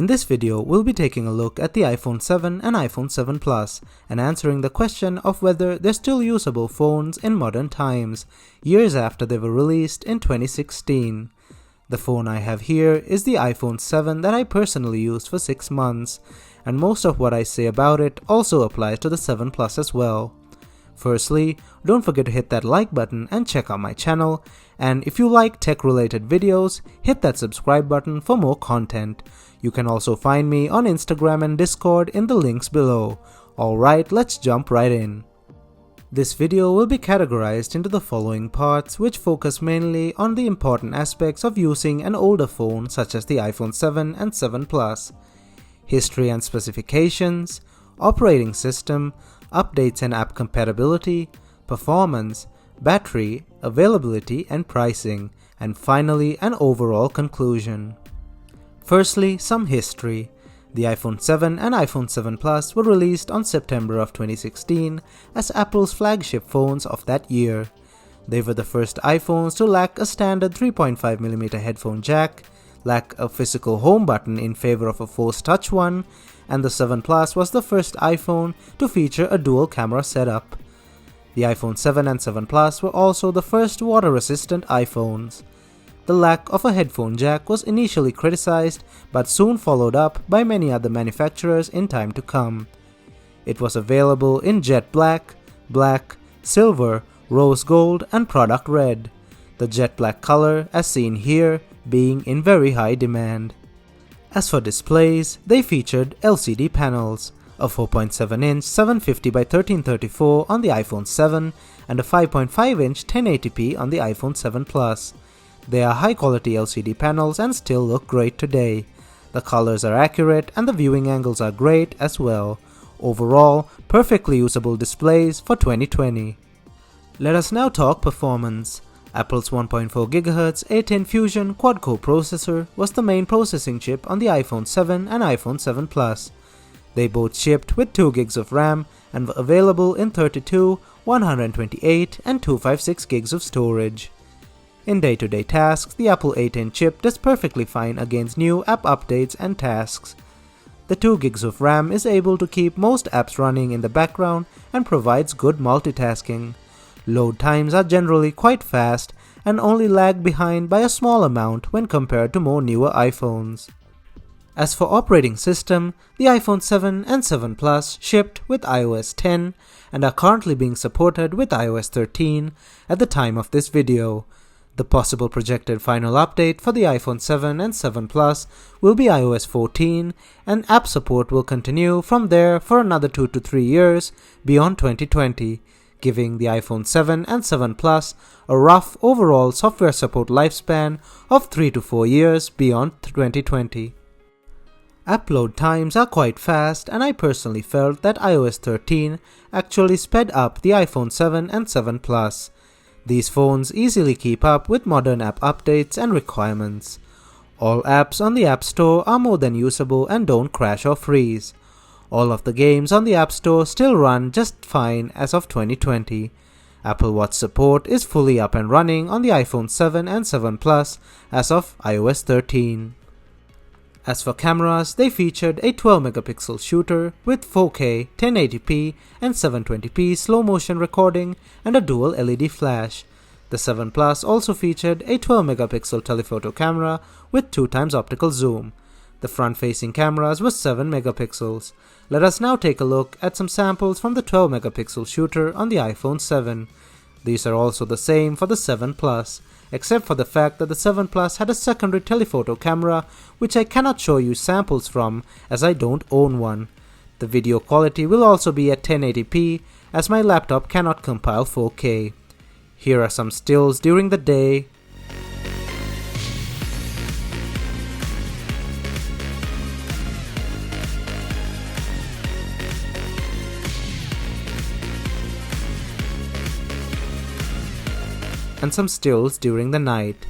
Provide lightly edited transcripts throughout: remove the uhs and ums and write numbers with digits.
In this video, we'll be taking a look at the iPhone 7 and iPhone 7 Plus and answering the question of whether they're still usable phones in modern times, years after they were released in 2016. The phone I have here is the iPhone 7 that I personally used for 6 months, and most of what I say about it also applies to the 7 Plus as well. Firstly, don't forget to hit that like button and check out my channel, and if you like tech-related videos, hit that subscribe button for more content. You can also find me on Instagram and Discord in the links below. Alright, let's jump right in. This video will be categorized into the following parts, which focus mainly on the important aspects of using an older phone such as the iPhone 7 and 7 Plus. History and specifications, operating system, updates and app compatibility, performance, battery, availability and pricing, and finally an overall conclusion. Firstly, some history. The iPhone 7 and iPhone 7 Plus were released on September of 2016 as Apple's flagship phones of that year. They were the first iPhones to lack a standard 3.5mm headphone jack, lack a physical home button in favor of a Force Touch one, and the 7 Plus was the first iPhone to feature a dual camera setup. The iPhone 7 and 7 Plus were also the first water-resistant iPhones. The lack of a headphone jack was initially criticized but soon followed up by many other manufacturers in time to come. It was available in jet black, black, silver, rose gold and product red, the jet black color as seen here being in very high demand. As for displays, they featured LCD panels, a 4.7-inch 750 by 1334 on the iPhone 7 and a 5.5-inch 1080p on the iPhone 7 Plus. They are high-quality LCD panels and still look great today. The colors are accurate and the viewing angles are great as well. Overall, perfectly usable displays for 2020. Let us now talk performance. Apple's 1.4GHz A10 Fusion quad-core processor was the main processing chip on the iPhone 7 and iPhone 7 Plus. They both shipped with 2GB of RAM and were available in 32, 128 and 256GB of storage. In day-to-day tasks, the Apple A10 chip does perfectly fine against new app updates and tasks. The 2GB of RAM is able to keep most apps running in the background and provides good multitasking. Load times are generally quite fast and only lag behind by a small amount when compared to more newer iPhones. As for operating system, the iPhone 7 and 7 Plus shipped with iOS 10 and are currently being supported with iOS 13 at the time of this video. The possible projected final update for the iPhone 7 and 7 Plus will be iOS 14, and app support will continue from there for another 2 to 3 years beyond 2020, giving the iPhone 7 and 7 Plus a rough overall software support lifespan of 3 to 4 years beyond 2020. App load times are quite fast, and I personally felt that iOS 13 actually sped up the iPhone 7 and 7 Plus. These phones easily keep up with modern app updates and requirements. All apps on the App Store are more than usable and don't crash or freeze. All of the games on the App Store still run just fine as of 2020. Apple Watch support is fully up and running on the iPhone 7 and 7 Plus as of iOS 13. As for cameras, they featured a 12-megapixel shooter with 4K, 1080p and 720p slow motion recording and a dual LED flash. The 7 Plus also featured a 12-megapixel telephoto camera with 2x optical zoom. The front-facing cameras were 7 megapixels. Let us now take a look at some samples from the 12-megapixel shooter on the iPhone 7. These are also the same for the 7 Plus, except for the fact that the 7 Plus had a secondary telephoto camera which I cannot show you samples from as I don't own one. The video quality will also be at 1080p as my laptop cannot compile 4K. Here are some stills during the day. And some stills during the night.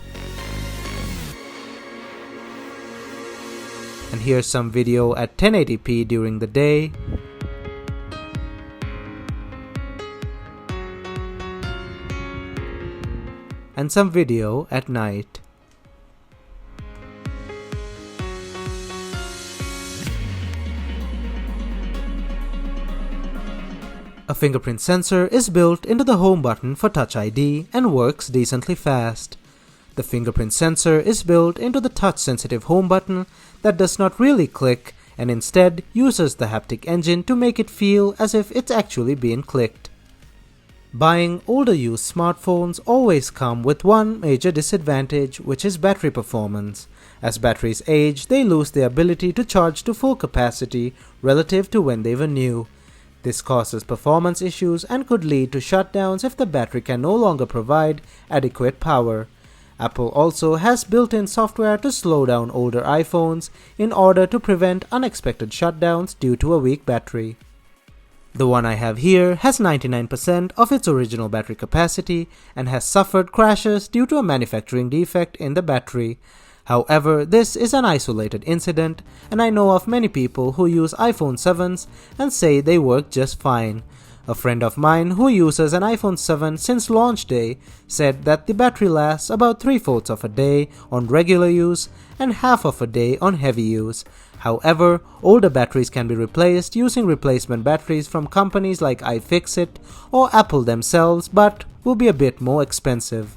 And here's some video at 1080p during the day. And some video at night. A fingerprint sensor is built into the home button for Touch ID and works decently fast. The fingerprint sensor is built into the touch-sensitive home button that does not really click and instead uses the haptic engine to make it feel as if it's actually being clicked. Buying older used smartphones always come with one major disadvantage, which is battery performance. As batteries age, they lose their ability to charge to full capacity relative to when they were new. This causes performance issues and could lead to shutdowns if the battery can no longer provide adequate power. Apple also has built-in software to slow down older iPhones in order to prevent unexpected shutdowns due to a weak battery. The one I have here has 99% of its original battery capacity and has suffered crashes due to a manufacturing defect in the battery. However, this is an isolated incident, and I know of many people who use iPhone 7s and say they work just fine. A friend of mine who uses an iPhone 7 since launch day said that the battery lasts about 3/4 of a day on regular use and half of a day on heavy use. However, older batteries can be replaced using replacement batteries from companies like iFixit or Apple themselves, but will be a bit more expensive.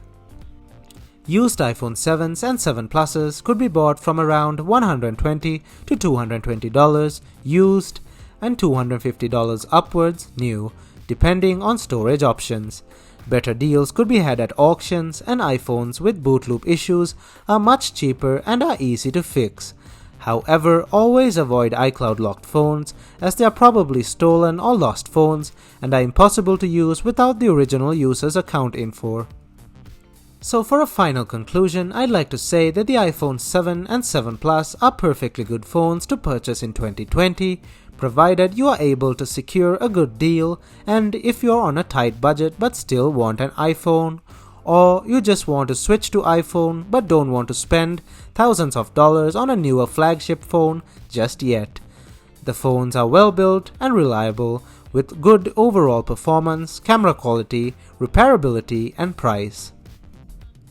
Used iPhone 7s and 7 Pluses could be bought from around $120 to $220 used and $250 upwards new, depending on storage options. Better deals could be had at auctions, and iPhones with boot loop issues are much cheaper and are easy to fix. However, always avoid iCloud locked phones, as they are probably stolen or lost phones and are impossible to use without the original user's account info. So for a final conclusion, I'd like to say that the iPhone 7 and 7 Plus are perfectly good phones to purchase in 2020, provided you are able to secure a good deal and if you're on a tight budget but still want an iPhone, or you just want to switch to iPhone but don't want to spend thousands of dollars on a newer flagship phone just yet. The phones are well built and reliable with good overall performance, camera quality, repairability and price.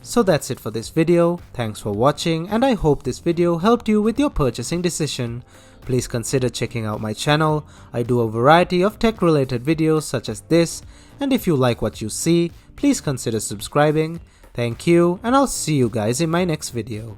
So that's it for this video. Thanks for watching, and I hope this video helped you with your purchasing decision. Please consider checking out my channel. I do a variety of tech related videos such as this, and if you like what you see, please consider subscribing. Thank you, and I'll see you guys in my next video.